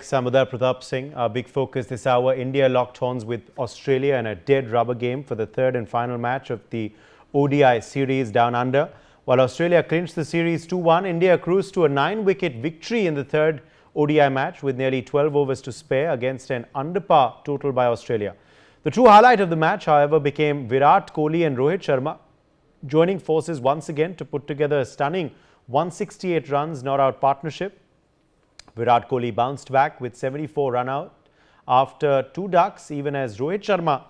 Samadar Pratap Singh. Our big focus this hour, India locked horns with Australia in a dead rubber game for the third and final match of the ODI series down under. While Australia clinched the series 2-1, India cruised to a 9-wicket victory in the third ODI match with nearly 12 overs to spare against an under par total by Australia. The true highlight of the match, however, became Virat Kohli and Rohit Sharma joining forces once again to put together a stunning 168 runs not-out partnership. Virat Kohli bounced back with 74 run-out after 2 ducks, even as Rohit Sharma,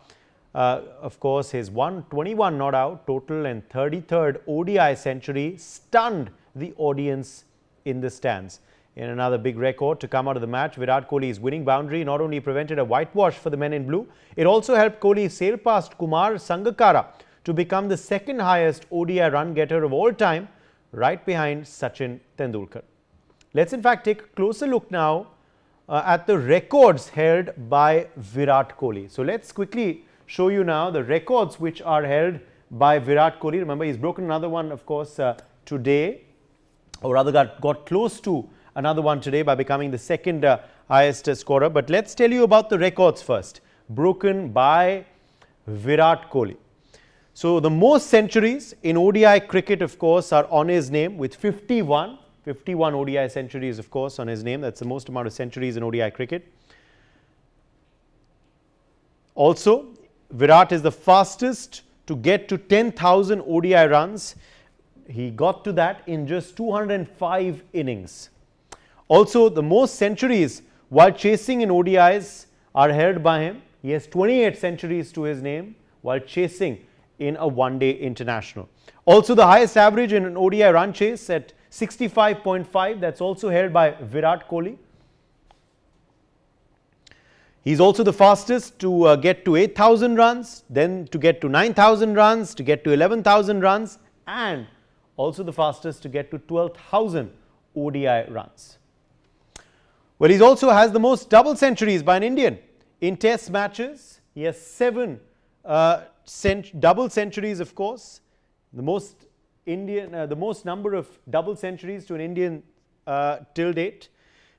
of course, his 121 not-out total and 33rd ODI century stunned the audience in the stands. In another big record to come out of the match, Virat Kohli's winning boundary not only prevented a whitewash for the men in blue, it also helped Kohli sail past Kumar Sangakkara to become the second highest ODI run getter of all time, right behind Sachin Tendulkar. Let's in fact take a closer look now at the records held by Virat Kohli. So let's quickly show you now the records which are held by Virat Kohli. Remember, he's broken another one, of course, today, or rather got close to another one today by becoming the second highest scorer. But let's tell you about the records first, broken by Virat Kohli. So the most centuries in ODI cricket, of course, are on his name with 51. 51 ODI centuries, of course, on his name. That's the most amount of centuries in ODI cricket. Also, Virat is the fastest to get to 10,000 ODI runs. He got to that in just 205 innings. Also, the most centuries while chasing in ODIs are held by him. He has 28 centuries to his name while chasing in a one-day international. Also, the highest average in an ODI run chase at 65.5, that's also held by Virat Kohli. He's also the fastest to get to 8,000 runs, then to get to 9,000 runs, to get to 11,000 runs, and also the fastest to get to 12,000 ODI runs. Well, he also has the most double centuries by an Indian. In test matches, he has 7 double centuries, of course. The most number of double centuries to an Indian till date.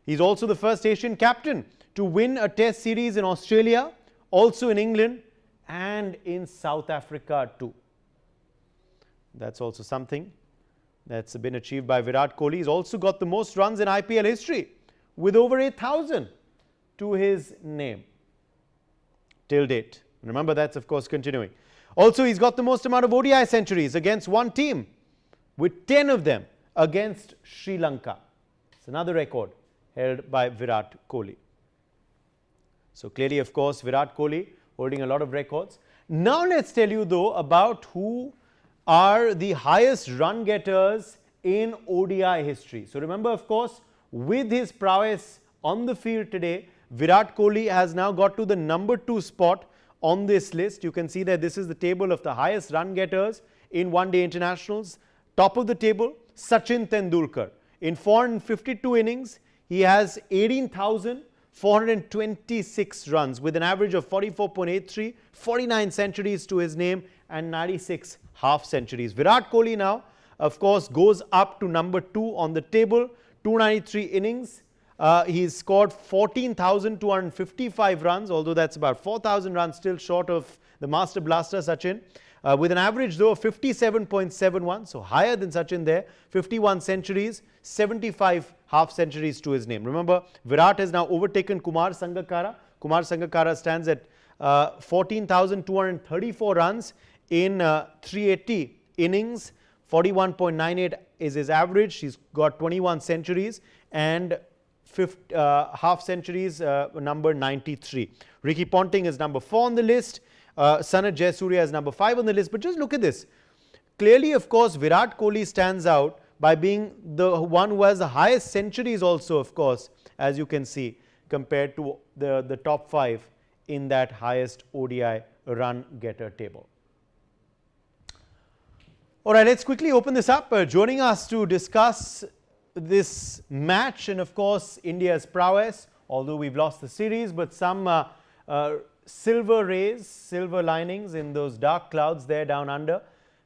He's also the first Asian captain to win a test series in Australia, also in England and in South Africa too. That's also something that's been achieved by Virat Kohli. He's also got the most runs in IPL history with over 8,000 to his name till date. Remember, that's of course continuing. Also, he's got the most amount of ODI centuries against one team, with 10 of them against Sri Lanka. It's another record held by Virat Kohli. So clearly, of course, Virat Kohli holding a lot of records. Now let's tell you though about who are the highest run getters in ODI history. So remember, of course, with his prowess on the field today, Virat Kohli has now got to the number 2 spot on this list. You can see that this is the table of the highest run getters in one-day internationals. Top of the table, Sachin Tendulkar. In 452 innings, he has 18,426 runs with an average of 44.83, 49 centuries to his name and 96 half centuries. Virat Kohli now, of course, goes up to number 2 on the table, 293 innings. He's scored 14,255 runs, although that's about 4,000 runs still short of the master blaster Sachin, with an average though of 57.71, so higher than Sachin there, 51 centuries, 75 half centuries to his name. Remember, Virat has now overtaken Kumar Sangakkara. Kumar Sangakkara stands at 14,234 runs in 380 innings. 41.98 is his average. He's got 21 centuries and half centuries, number 93. Ricky Ponting is number 4 on the list. Sanat Jayasuriya is number 5 on the list. But just look at this. Clearly, of course, Virat Kohli stands out by being the one who has the highest centuries also, of course, as you can see, compared to the top 5 in that highest ODI run getter table. All right, let's quickly open this up. Joining us to discuss this match and of course India's prowess, although we've lost the series, but some silver rays, silver linings in those dark clouds there down under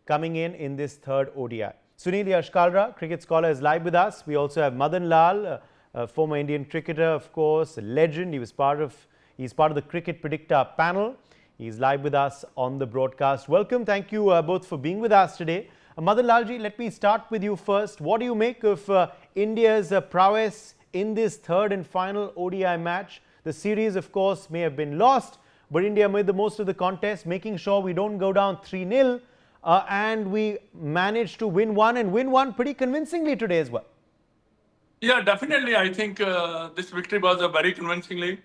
coming in this third ODI. Sunil Yashkalra, cricket scholar, is live with us. We also have Madan Lal, former Indian cricketer, of course, a legend. He's part of the Cricket Predictor panel. He's live with us on the broadcast. Welcome. Thank you both for being with us today. Madan Lalji, let me start with you first. What do you make of India's prowess in this third and final ODI match? The series, of course, may have been lost, but India made the most of the contest, making sure we don't go down 3-0. And we managed to win one, and win one pretty convincingly today as well. Yeah, definitely. I think this victory was very convincingly.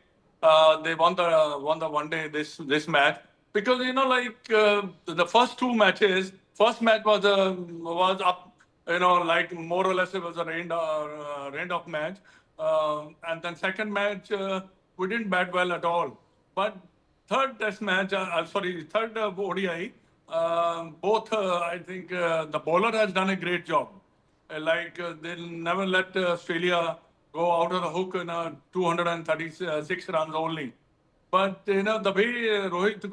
They won the one day this match because the first two matches. First match was up, like more or less it was a rained off match, and then second match we didn't bat well at all. But third test match, third ODI, both I think the bowler has done a great job. They'll never let Australia go out of the hook in 236 runs only. But the way Rohit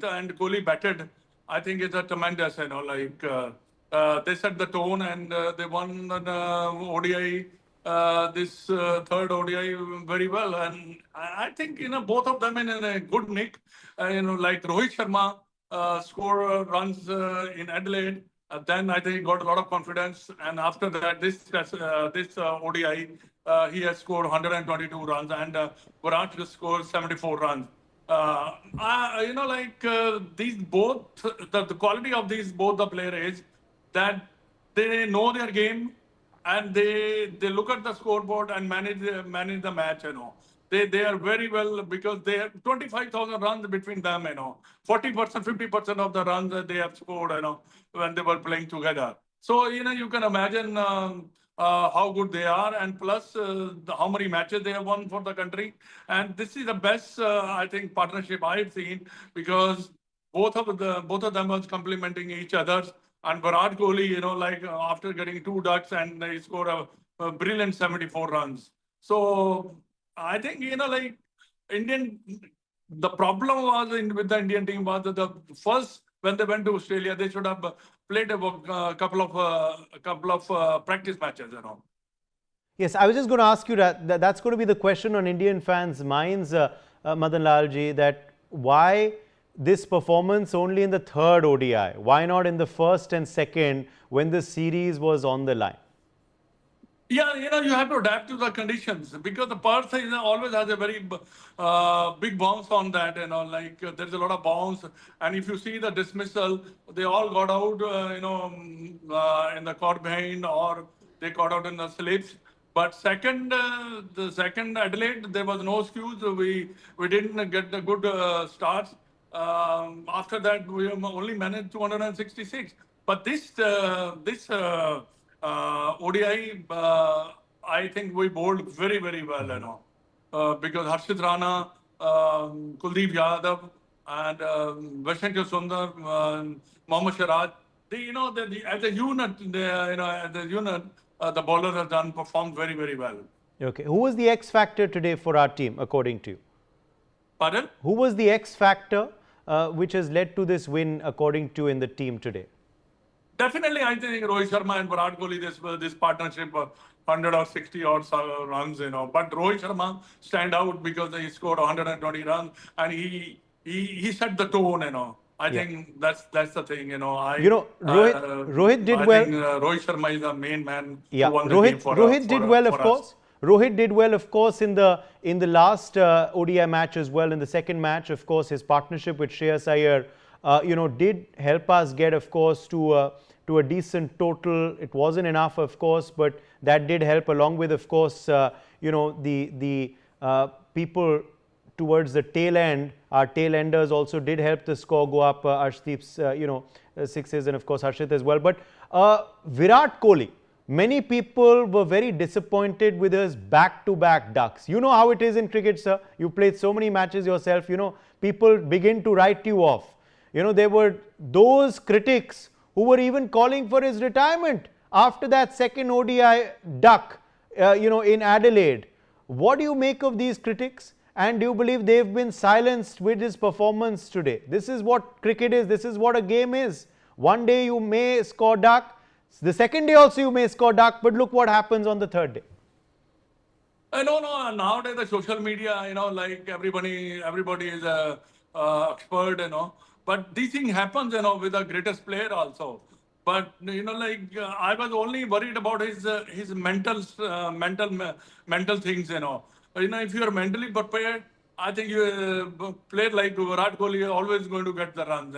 and Kohli batted, I think it's a tremendous. They set the tone and they won the ODI, this third ODI very well. And I think both of them in a good nick. Like Rohit Sharma scored runs in Adelaide. Then I think he got a lot of confidence, and after that, this ODI, he has scored 122 runs, and Virat scored 74 runs. These both, the quality of these both the players is that they know their game, and they look at the scoreboard and manage the match. They are very well because they have 25,000 runs between them. 40%, 50% of the runs that they have scored. When they were playing together. So you can imagine how good they are, and plus how many matches they have won for the country. And this is the best I think partnership I've seen because both of them was complementing each other. And Virat Kohli, after getting 2 ducks and he scored a brilliant 74 runs. So I think the problem was with the Indian team was that the first. When they went to Australia, they should have played a couple of practice matches. Yes, I was just going to ask you that's going to be the question on Indian fans' minds, Madan Lalji, that why this performance only in the third ODI? Why not in the first and second when the series was on the line? Yeah, you have to adapt to the conditions because the Perth always has a very big bounce on that. There's a lot of bounce, and if you see the dismissal, they all got out, in the caught behind or they got out in the slips. But the second Adelaide, there was no excuse. We didn't get the good starts. After that, we only managed 266. But this ODI, I think we bowled very, very well, because Harshit Rana, Kuldeep Yadav, and Vaishnav Sundar, Mohammad Siraj, as a unit, the bowlers have performed very, very well. Okay, who was the X factor today for our team, according to you? Pardon? Who was the X factor which has led to this win, according to you, in the team today? Definitely, I think Rohit Sharma and Virat Kohli, this partnership, 100 or 60 odd runs, But Rohit Sharma stand out because he scored 120 runs and he set the tone, I think that's the thing, Rohit did well. I think Rohit Sharma is the main man. Yeah, who won the game Rohit did well, of course. Rohit did well, of course, in the last ODI match as well. In the second match, of course, his partnership with Shreyas Iyer, did help us get, of course, to a decent total. It wasn't enough, of course, but that did help, along with, of course, the people towards the tail end. Our tail enders also did help the score go up. Arshdeep's, sixes, and of course Harshit as well. But Virat Kohli, many people were very disappointed with his back-to-back ducks. You know how it is in cricket, sir. You played so many matches yourself. People begin to write you off. There were those critics who were even calling for his retirement after that second ODI duck, in Adelaide. What do you make of these critics? And do you believe they've been silenced with his performance today? This is what cricket is. This is what a game is. One day you may score duck. The second day also you may score duck. But look what happens on the third day. No, no. Nowadays, the social media, like everybody is a expert, But these thing happens, with the greatest player also. But I was only worried about his mental things, If you are mentally prepared, I think you player like Virat Kohli is always going to get the runs,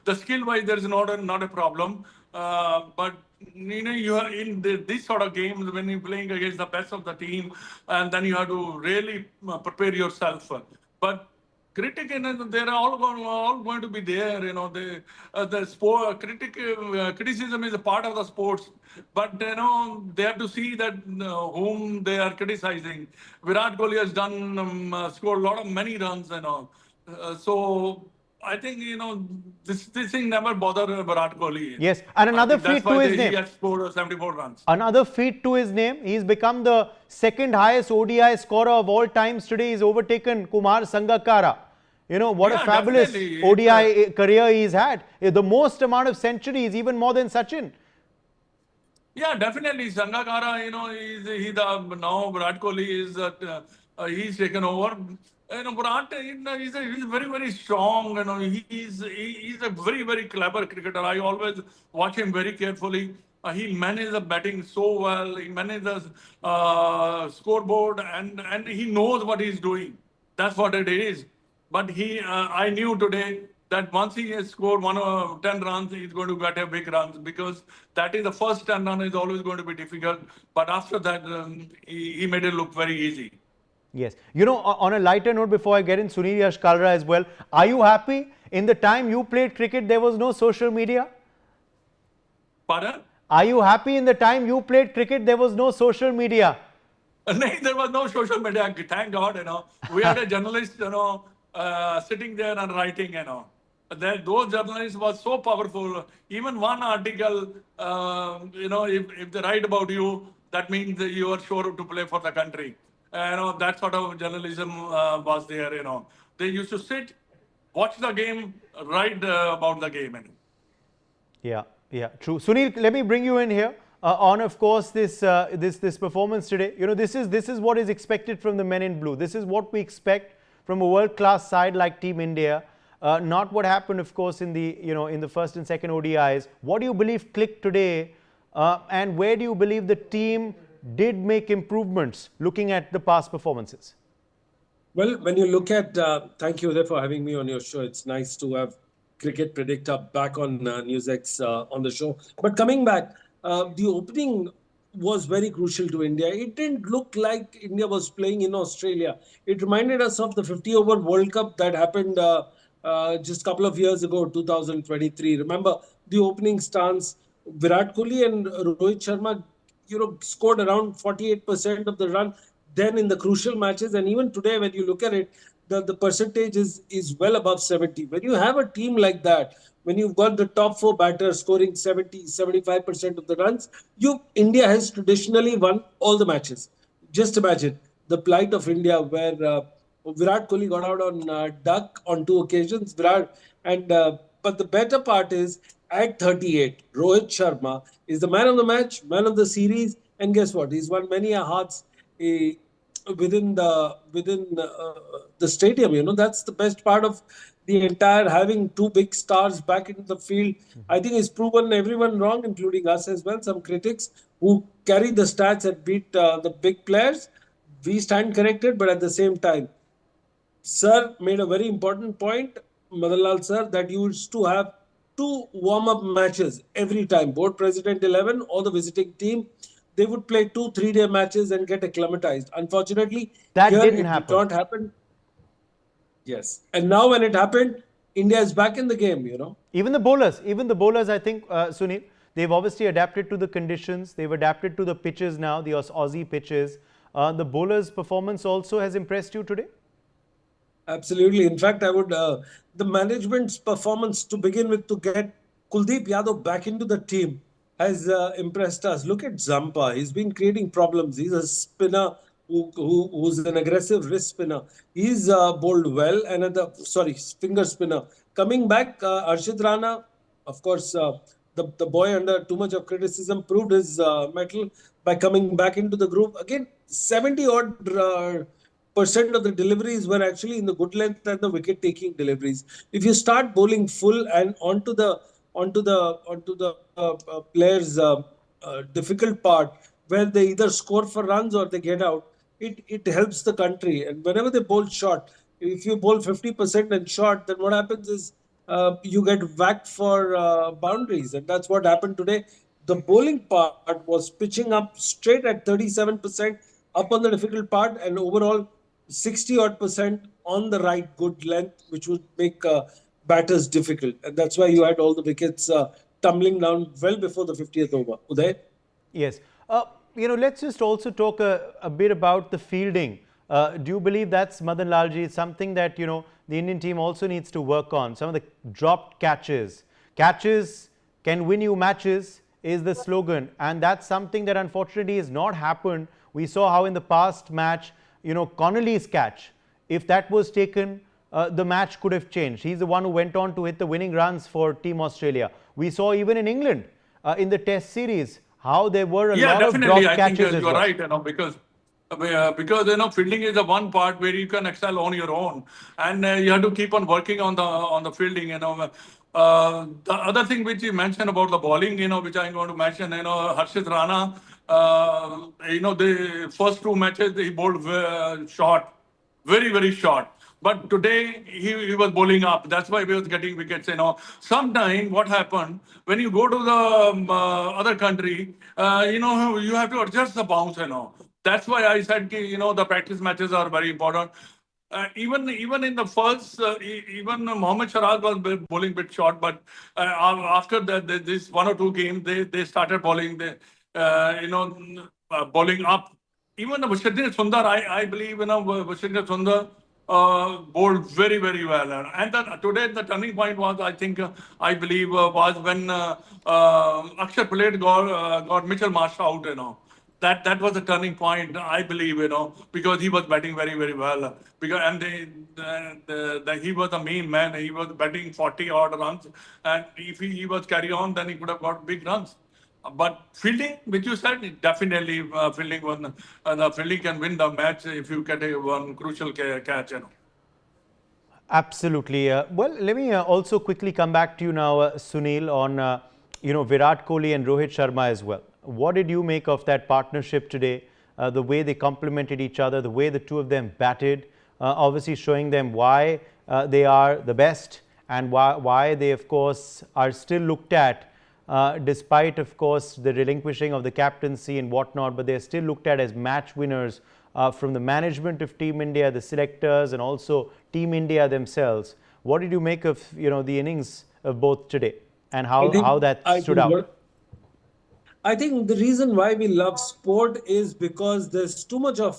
The skill wise, there is not a problem. But you are in this sort of games when you're playing against the best of the team, and then you have to really prepare yourself. But critic, they're all going to be there. The sport criticism is a part of the sports, but they have to see that whom they are criticizing. Virat Kohli has done scored a lot of many runs. So I think this thing never bothered Virat Kohli. Yes, and I another think that's feat to why his he name. has scored 74 runs. Another feat to his name. He's become the second highest ODI scorer of all times today. He's overtaken Kumar Sangakkara. What a Yeah, fabulous definitely. ODI career he's had. The most amount of centuries, even more than Sachin. Yeah, definitely. Sangakkara, now Virat Kohli is he's taken over. Virat, he's very, very strong. He's a very, very clever cricketer. I always watch him very carefully. He manages the batting so well. He manages the scoreboard, and he knows what he's doing. That's what it is. But I knew today that once he has scored 10 runs, he's going to get a big runs, because that is the first 10 run is always going to be difficult. But after that, he made it look very easy. Yes. On a lighter note, before I get in Sunil Yash Kalra as well, are you happy? In the time you played cricket, there was no social media? Pardon? Are you happy in the time you played cricket, there was no social media? No, there was no social media. Thank God, We had a journalist, sitting there and writing, Those journalists were so powerful. Even one article, if they write about you, that means that you are sure to play for the country. That sort of journalism was there, They used to sit, watch the game, write about the game. Yeah, true. Sunil, let me bring you in here. On, of course, this performance today. This is what is expected from the men in blue. This is what we expect from a world-class side like Team India. Not what happened, of course, in the first and second ODIs. What do you believe clicked today, and where do you believe the team did make improvements looking at the past performances? Well, when you look at, thank you Uday for having me on your show. It's nice to have Cricket Predictor back on NewsX on the show. But coming back, the opening was very crucial to India. It didn't look like India was playing in Australia. It reminded us of the 50-over World Cup that happened just a couple of years ago, 2023. Remember the opening stance, Virat Kohli and Rohit Sharma, scored around 48% of the run then in the crucial matches. And even today, when you look at it, the percentage is well above 70. When you have a team like that, when you've got the top four batters scoring 70, 75% of the runs, India has traditionally won all the matches. Just imagine the plight of India, where Virat Kohli got out on duck on 2 occasions. But the better part is, at 38, Rohit Sharma is the man of the match, man of the series, and guess what? He's won many hearts within the stadium. That's the best part of the entire having 2 big stars back in the field. I think it's proven everyone wrong, including us as well. Some critics who carry the stats and beat the big players. We stand corrected, but at the same time, Sir made a very important point, Madanlal sir, that you used to have 2 warm-up matches every time. Board President 11 or the visiting team, they would play 2 3-day matches and get acclimatized. Unfortunately, that here didn't it happen. did not happen. Yes. And now when it happened, India is back in the game, Even the bowlers, I think, Sunil, they've obviously adapted to the conditions. They've adapted to the pitches now, the Aussie pitches. The bowlers' performance also has impressed you today? Absolutely. In fact, I would, the management's performance to begin with, to get Kuldeep Yadav back into the team has impressed us. Look at Zampa. He's been creating problems. He's a spinner who's an aggressive wrist spinner. He's bowled well, and finger spinner. Coming back, Arshit Rana, of course, the boy under too much of criticism proved his mettle by coming back into the group. Again, 70 odd percent of the deliveries were actually in the good length and the wicket taking deliveries. If you start bowling full and onto the players' difficult part, where they either score for runs or they get out, it helps the country. And whenever they bowl short, if you bowl 50% and short, then what happens is you get whacked for boundaries, and that's what happened today. The bowling part was pitching up straight at 37% up on the difficult part, and overall 60 odd percent on the right good length, which would make batters difficult. And that's why you had all the wickets tumbling down well before the 50th over. Uday? Yes. Let's just also talk a bit about the fielding. Do you believe that's, Madan Lalji, something that, the Indian team also needs to work on? Some of the dropped catches. Catches can win you matches is the slogan. And that's something that unfortunately has not happened. We saw how in the past match, Connolly's catch, if that was taken, the match could have changed. He's the one who went on to hit the winning runs for Team Australia. We saw even in England, in the Test series, how there were a lot of dropped catches as well. Yeah, definitely. I think you're right, because fielding is the one part where you can excel on your own, and you have to keep on working on the fielding. The other thing which you mentioned about the bowling, which I'm going to mention, Harshit Rana, the first two matches he bowled short, very, very short. But today he was bowling up. That's why he was getting wickets. Sometime what happened when you go to the other country, you have to adjust the bounce. That's why I said, the practice matches are very important. Even in the first, even Mohammad Sharad was bowling a bit short, but after this one or two games, they started bowling, bowling up. Even Vashendra Sundar, I believe, Vashendra Sundar bowled very, very well. And then today the turning point was, I believe, was when Akshar Patel got Mitchell Marsh out. That was the turning point, I believe, because he was batting very, very well. And he was the main man. He was batting 40 odd runs, and if he was carry on, then he could have got big runs. But fielding, which you said, definitely fielding can win the match if you get one crucial catch. Absolutely. Well, let me also quickly come back to you now, Sunil, on Virat Kohli and Rohit Sharma as well. What did you make of that partnership today? The way they complemented each other, the way the two of them batted, obviously showing them why they are the best and why they, of course, are still looked at. Despite, of course, the relinquishing of the captaincy and whatnot, but they're still looked at as match winners from the management of Team India, the selectors, and also Team India themselves. What did you make of the innings of both today, and how that stood out? I think the reason why we love sport is because there's too much of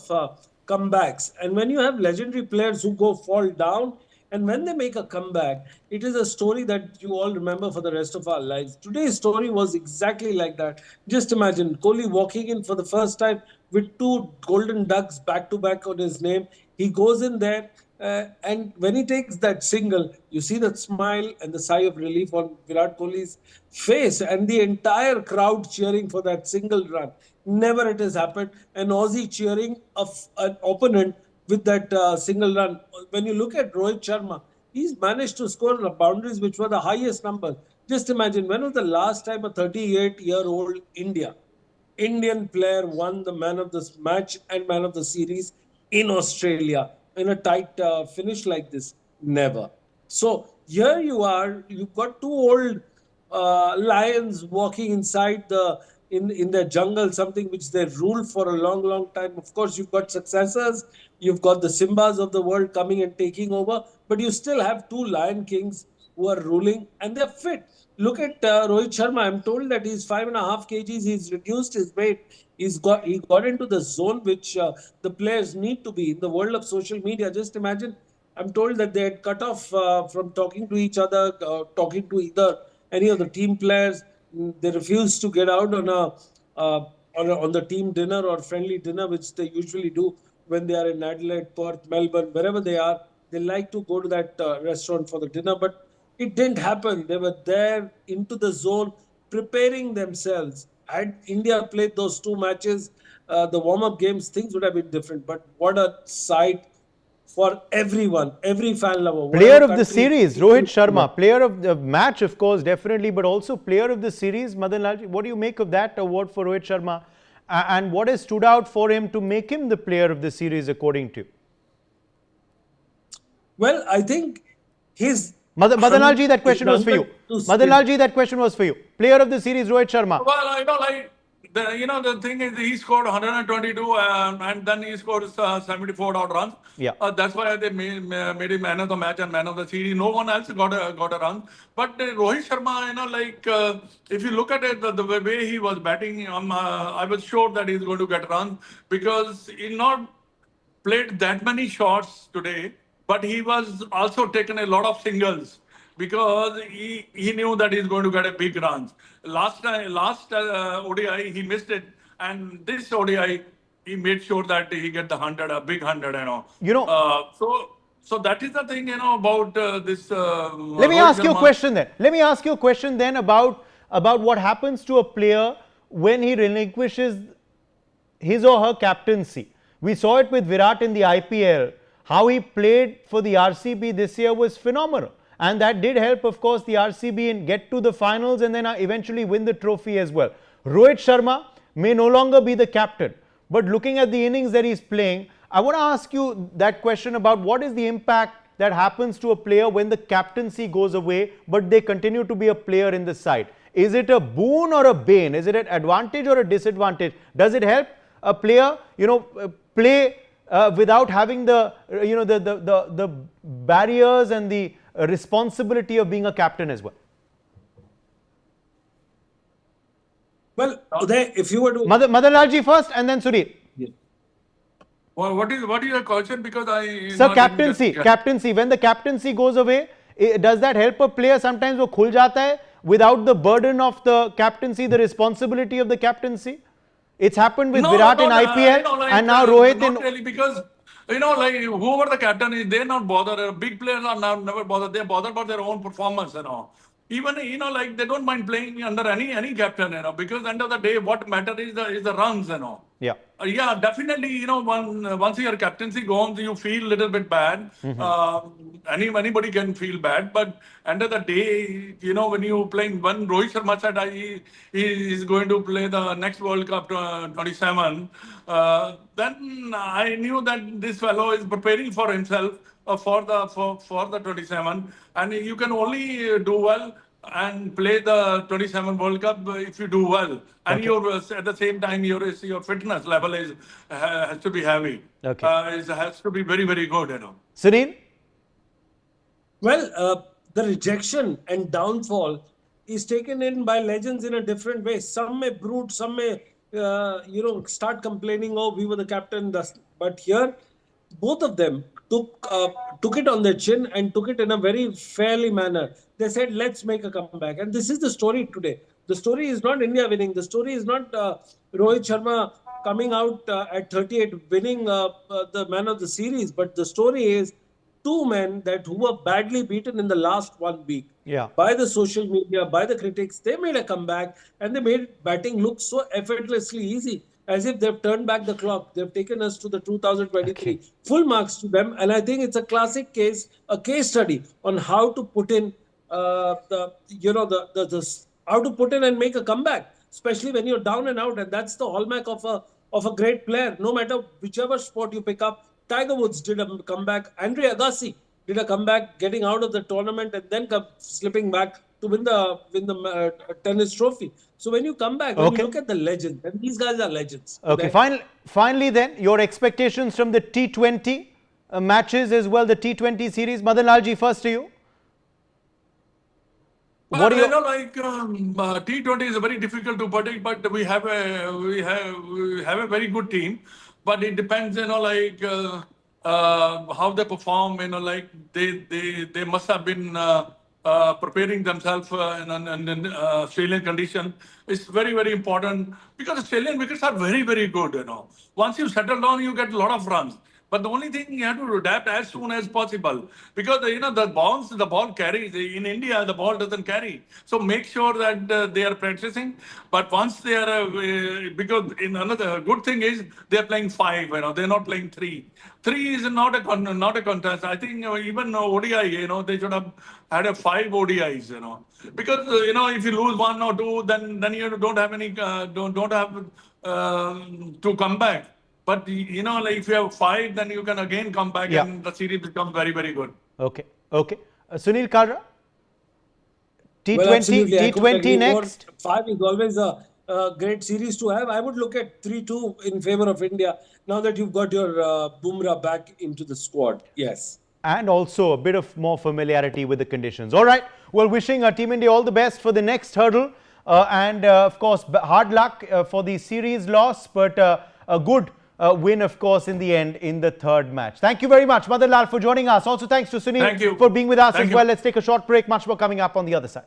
comebacks, and when you have legendary players who fall down, and when they make a comeback, it is a story that you all remember for the rest of our lives. Today's story was exactly like that. Just imagine Kohli walking in for the first time with two golden ducks back to back on his name. He goes in there, and when he takes that single, you see that smile and the sigh of relief on Virat Kohli's face, and the entire crowd cheering for that single run. Never it has happened. An Aussie cheering an opponent with that single run. When you look at Rohit Sharma, he's managed to score boundaries which were the highest number. Just imagine, when was the last time a 38-year-old Indian player won the man of the match and man of the series in Australia in a tight finish like this? Never. So here you are, you've got two old lions walking inside in their jungle, something which they ruled for a long, long time. Of course, you've got successors, you've got the Simbas of the world coming and taking over, but you still have two Lion Kings who are ruling, and they're fit. Look at Rohit Sharma. I'm told that he's 5.5 kgs. He's reduced his weight. He got into the zone which the players need to be in the world of social media. Just imagine. I'm told that they had cut off from talking to each other, talking to either any of the team players. They refuse to get out on the team dinner or friendly dinner, which they usually do when they are in Adelaide, Perth, Melbourne, wherever they are. They like to go to that restaurant for the dinner, but it didn't happen. They were there into the zone, preparing themselves. Had India played those two matches the warm-up games, things would have been different. But what a sight for everyone, every fan lover. Player of the series, Rohit Sharma. Player of the match, of course, definitely, but also player of the series, Madan Lalji. What do you make of that award for Rohit Sharma? And what has stood out for him to make him the player of the series, according to you? Well, I think his... Madan Lalji, that question was for you. Madan Lalji, that question was for you. Player of the series, Rohit Sharma. Well, the thing is, he scored 122 and then he scored 74 odd runs. Yeah. That's why they made him man of the match and man of the series. No one else got a run. But Rohit Sharma, if you look at it, the way he was batting, I was sure that he's going to get runs because he not played that many shots today, but he was also taken a lot of singles because he knew that he's going to get a big runs. Last ODI, he missed it. And this ODI, he made sure that he get the 100, a big 100, So that is the thing, about this. Let me ask you a question then. Let me ask you a question then about what happens to a player when he relinquishes his or her captaincy. We saw it with Virat in the IPL. How he played for the RCB this year was phenomenal. And that did help, of course, the RCB in get to the finals and then eventually win the trophy as well. Rohit Sharma may no longer be the captain. But looking at the innings that he's playing, I want to ask you that question about what is the impact that happens to a player when the captaincy goes away, but they continue to be a player in the side. Is it a boon or a bane? Is it an advantage or a disadvantage? Does it help a player, play without having the, the barriers and the responsibility of being a captain as well? Well, Uday, if you were to... Madan Lalji first and then Sudhir. Yeah. Well, what is your question? Because Sir, captaincy. When the captaincy goes away, does that help a player sometimes wo khul jata hai without the burden of the captaincy, the responsibility of the captaincy? It's happened with Virat in IPL and now Rohit in... Not really, because whoever the captain is, they're not bothered. Big players are never bothered. They're bothered about their own performance, Even, they don't mind playing under any captain, because end of the day, what matters is the runs, Yeah. Yeah, definitely, once your captaincy goes, you feel a little bit bad. Anybody can feel bad, but end of the day, when you playing, when Rohit Sharma said he is going to play the next World Cup 27, then I knew that this fellow is preparing for himself for the 27, and you can only do well and play the 27 World Cup if you do well, and at the same time your fitness level has to be heavy. Has to be very, very good. Sunil? Well, the rejection and downfall is taken in by legends in a different way. Some may brood, some may start complaining, oh, we were the captain. But here, both of them took it on their chin and took it in a very fairly manner. They said, let's make a comeback. And this is the story today. The story is not India winning. The story is not Rohit Sharma coming out at 38 winning the man of the series. But the story is two men who were badly beaten in the last 1 week by the social media, by the critics. They made a comeback and they made batting look so effortlessly easy, as if they've turned back the clock. They've taken us to the 2023. Full marks to them. And I think it's a classic case, a case study on how to put in how to put in and make a comeback, especially when you're down and out. And that's the hallmark of a great player. No matter whichever sport you pick up, Tiger Woods did a comeback. Andre Agassi did a comeback, getting out of the tournament and then slipping back to win the tennis trophy. So when you come back, when you look at the legends, and these guys are legends. Okay, finally then, your expectations from the T20 matches as well, the T20 series. Madan Lalji, first to you. What do you T20 is very difficult to predict, but we have a very good team. But it depends, how they perform. They must have been preparing themselves in Australian condition. It's very, very important because Australian wickets are very, very good. Once you settle down, you get a lot of runs. But the only thing you have to adapt as soon as possible, because the ball carries. In India, the ball doesn't carry. So make sure that they are practicing. But once they are, because in another good thing is they are playing 5. They're not playing 3. 3 is not a contest. I think even ODI, they should have had a 5 ODIs. Because if you lose 1 or 2, then you don't have any don't have to come back. But like if you have 5, then you can again come back and the series becomes very, very good. Okay. Sunil Kalra, Well, T20 next. 5 is always a great series to have. I would look at 3-2 in favor of India now that you've got your Bumrah back into the squad. Yes. And also a bit of more familiarity with the conditions. All right. Well, wishing Team India all the best for the next hurdle. And of course, hard luck for the series loss, but a good win, of course, in the end in the third match. Thank you very much, Madan Lal, for joining us. Also, thanks to Sunil for being with us as well. Let's take a short break. Much more coming up on the other side.